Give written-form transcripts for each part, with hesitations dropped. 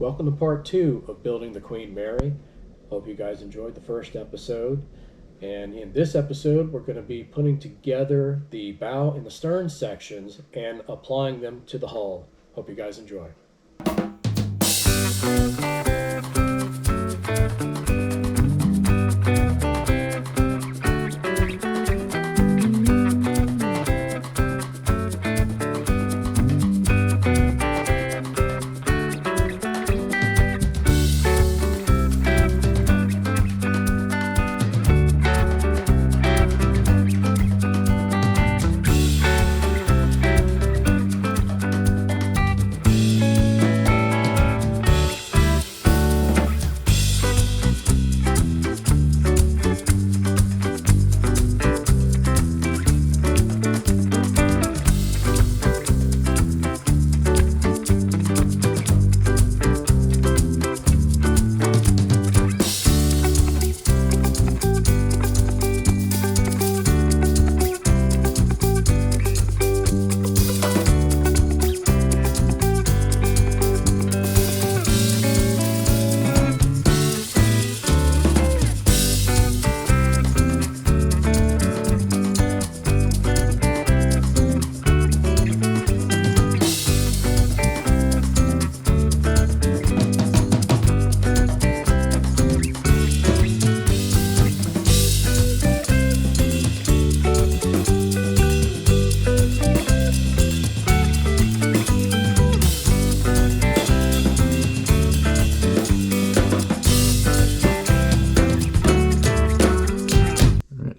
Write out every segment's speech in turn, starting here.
Welcome to part 2 of building the Queen Mary. Hope you guys enjoyed the first episode. And in this episode, we're going to be putting together the bow and the stern sections and applying them to the hull. Hope you guys enjoy.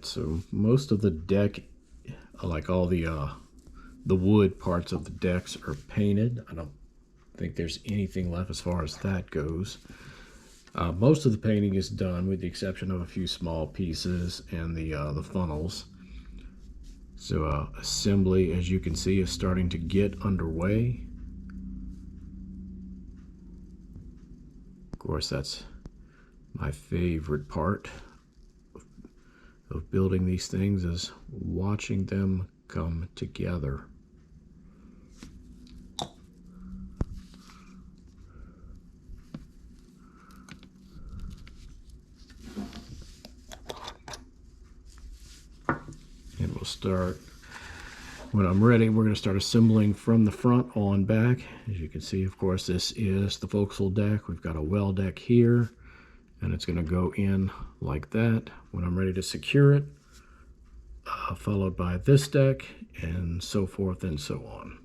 So most of the deck, like all the wood parts of the decks, are painted. I don't think there's anything left as far as that goes. Most of the painting is done, with the exception of a few small pieces and the funnels. So assembly, as you can see, is starting to get underway. Of course, that's my favorite part of building these things, is watching them come together. And we'll start, when I'm ready, we're going to start assembling from the front on back. As you can see, of course, this is the forecastle deck. We've got a well deck here, and it's going to go in like that when I'm ready to secure it, followed by this deck, and so forth and so on.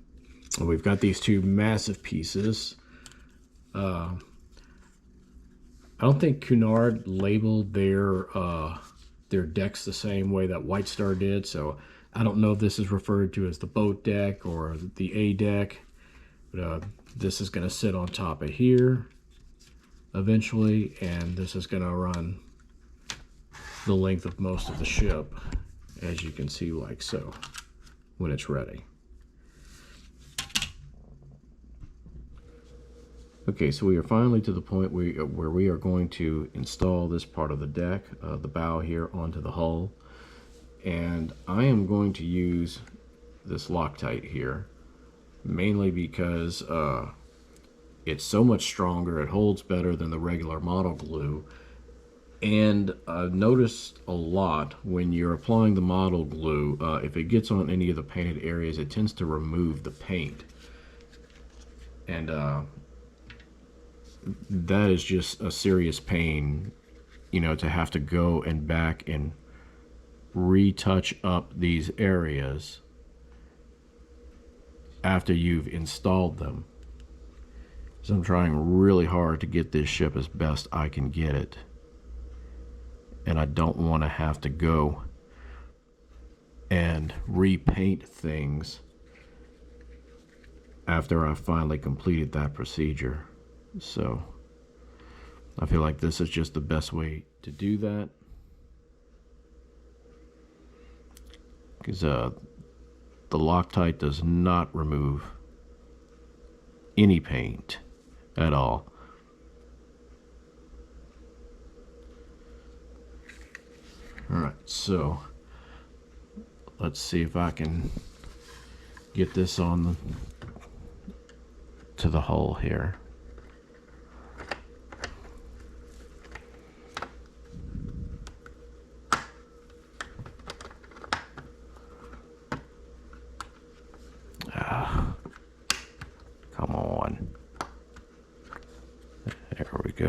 And we've got these two massive pieces. I don't think Cunard labeled their decks the same way that White Star did, so I don't know if this is referred to as the boat deck or the A deck, but this is going to sit on top of here eventually, and this is going to run the length of most of the ship, as you can see, like so, when it's ready. Okay, so we are finally to the point where we are going to install this part of the deck, the bow here, onto the hull. And I am going to use this Loctite here, mainly because it's so much stronger, it holds better than the regular model glue. And I've noticed a lot when you're applying the model glue, if it gets on any of the painted areas, it tends to remove the paint. And that is just a serious pain, you know, to have to go and back and retouch up these areas after you've installed them. So I'm trying really hard to get this ship as best I can get it, and I don't want to have to go and repaint things after I've finally completed that procedure. So I feel like this is just the best way to do that, because the Loctite does not remove any paint at all. Alright, so let's see if I can get this on to the hull here.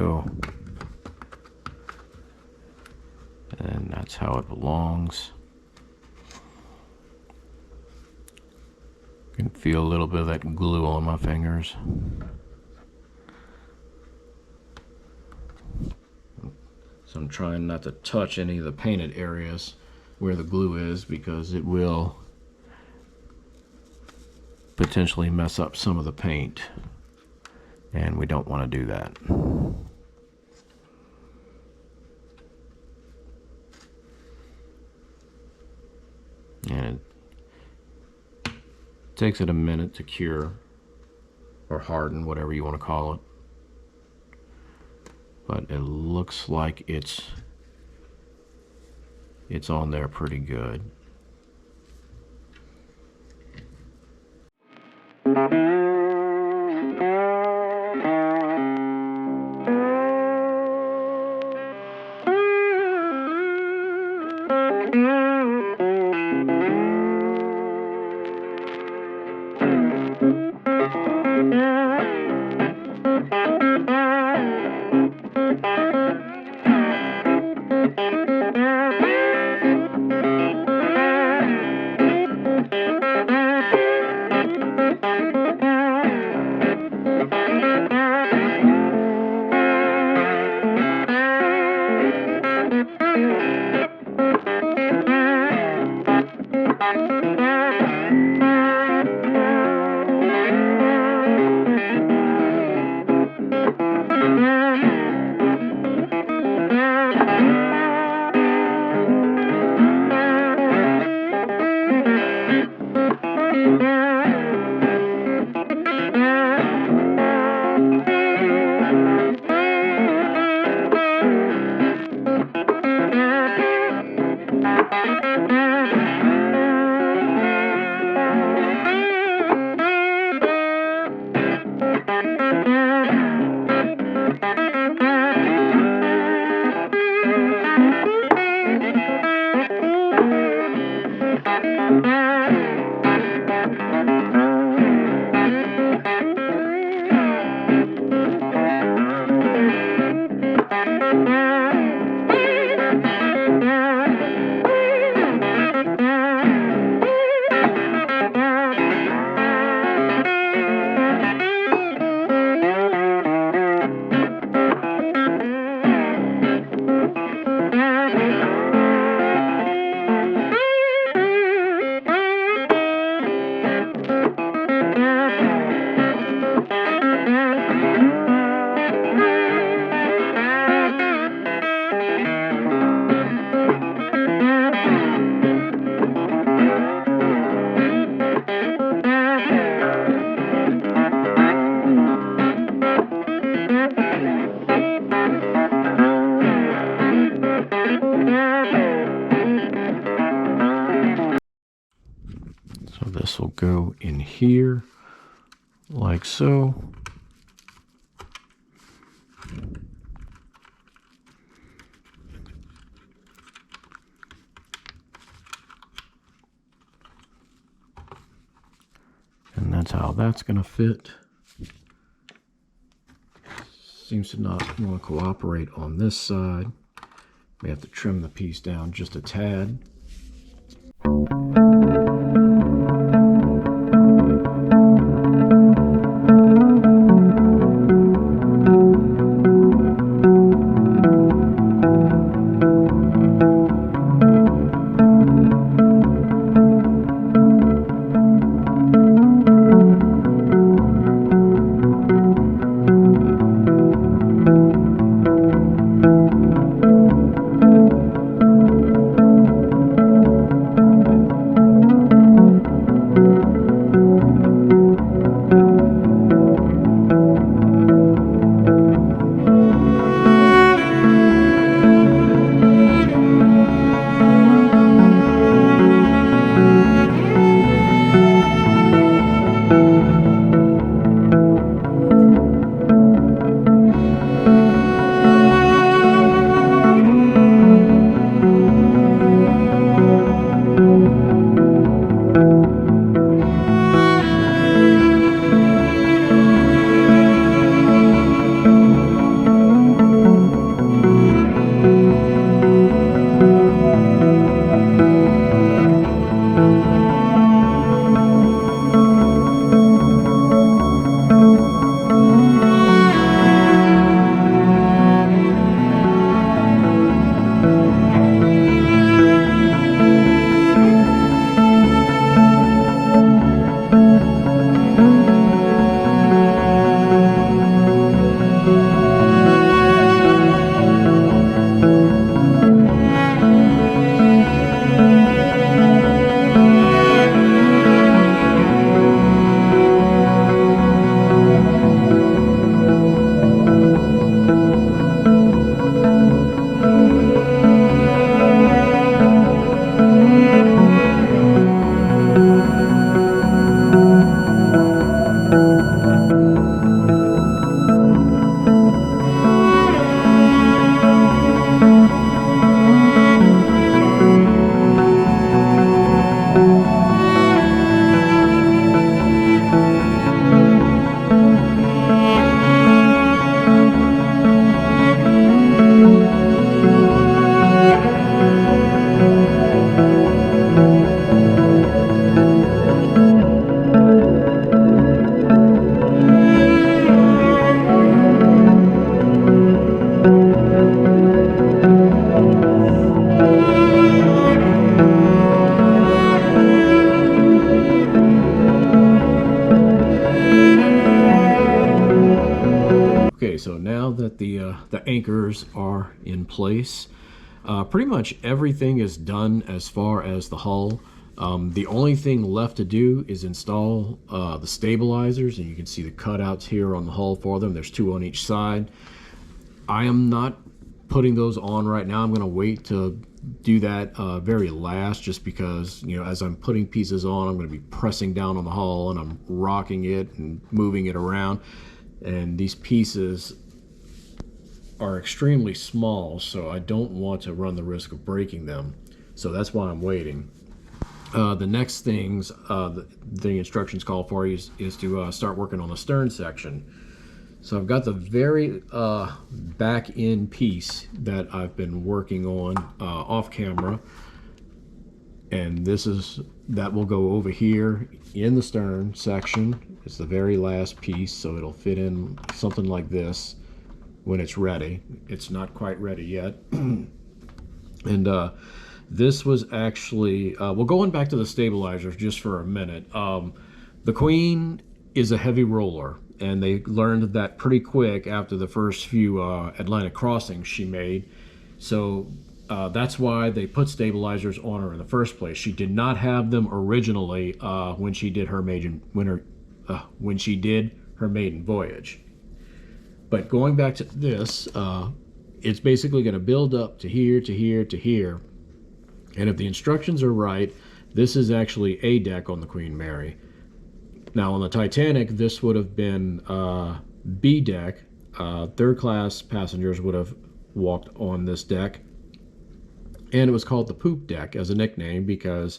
go. And that's how it belongs. I can feel a little bit of that glue on my fingers. So I'm trying not to touch any of the painted areas where the glue is, because it will potentially mess up some of the paint, and we don't want to do that. And it takes it a minute to cure or harden, whatever you want to call it. But it looks like it's on there pretty good. This will go in here like so. And that's how that's going to fit. Seems to not want to cooperate on this side. We have to trim the piece down just a tad. anchors are in place. Pretty much everything is done as far as the hull. The only thing left to do is install the stabilizers, and you can see the cutouts here on the hull for them. There's 2 on each side. I am not putting those on right now. I'm going to wait to do that very last, just because, you know, as I'm putting pieces on, I'm going to be pressing down on the hull and I'm rocking it and moving it around, and these pieces are extremely small, so I don't want to run the risk of breaking them. So that's why I'm waiting. The next things the instructions call for is to start working on the stern section. So I've got the very back end piece that I've been working on off camera, and that will go over here in the stern section. It's the very last piece, so it'll fit in something like this when it's ready. It's not quite ready yet. And this was actually, well, going back to the stabilizers just for a minute. The Queen is a heavy roller, and they learned that pretty quick after the first few Atlantic crossings she made. So that's why they put stabilizers on her in the first place. She did not have them originally when she did her maiden voyage. But going back to this, it's basically going to build up to here, to here, to here. And if the instructions are right, this is actually A deck on the Queen Mary. Now on the Titanic, this would have been B deck. Third class passengers would have walked on this deck. And it was called the poop deck as a nickname because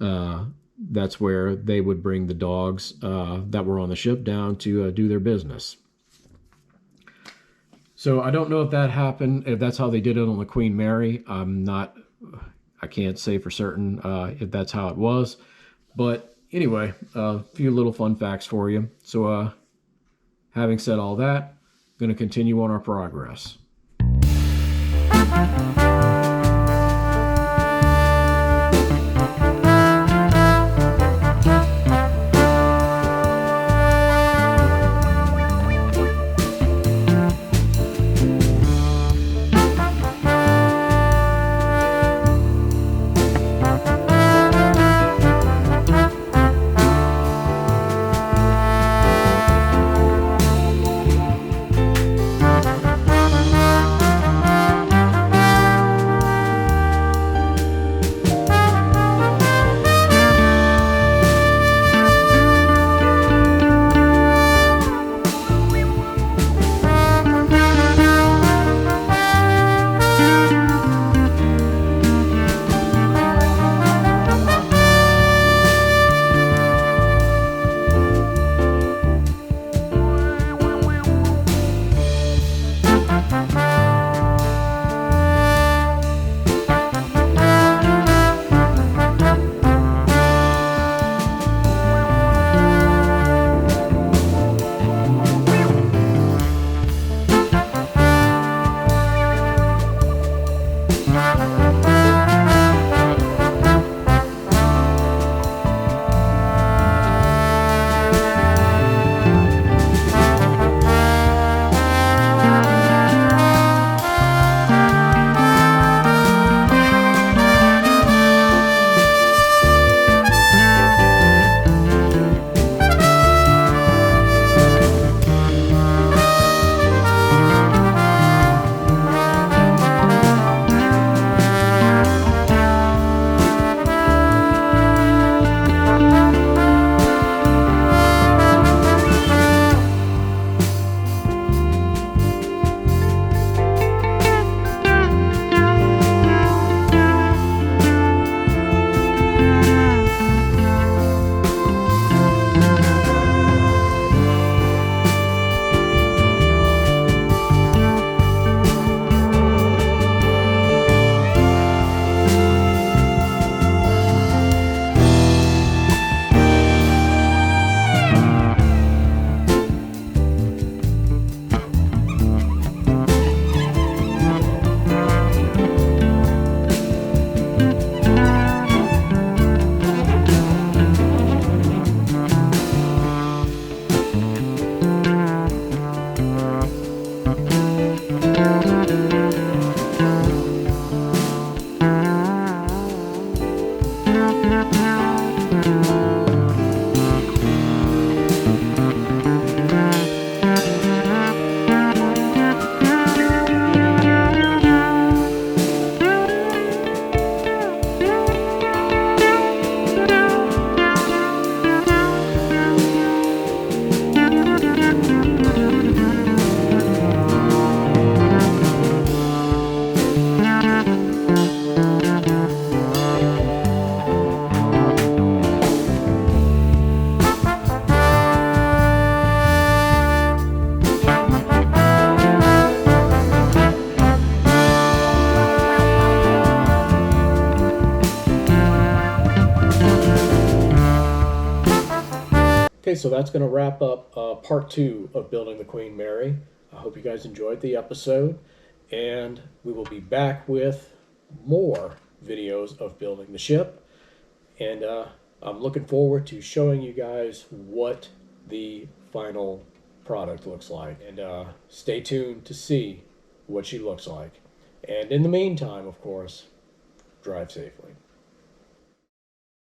that's where they would bring the dogs that were on the ship down to do their business. So I don't know if that happened, if that's how they did it on the Queen Mary. I can't say for certain if that's how it was. But anyway, a few little fun facts for you. So having said all that, I'm going to continue on our progress. Okay, so that's going to wrap up part 2 of building the Queen Mary. I hope you guys enjoyed the episode, and we will be back with more videos of building the ship. And I'm looking forward to showing you guys what the final product looks like. And stay tuned to see what she looks like. And in the meantime, of course, drive safely.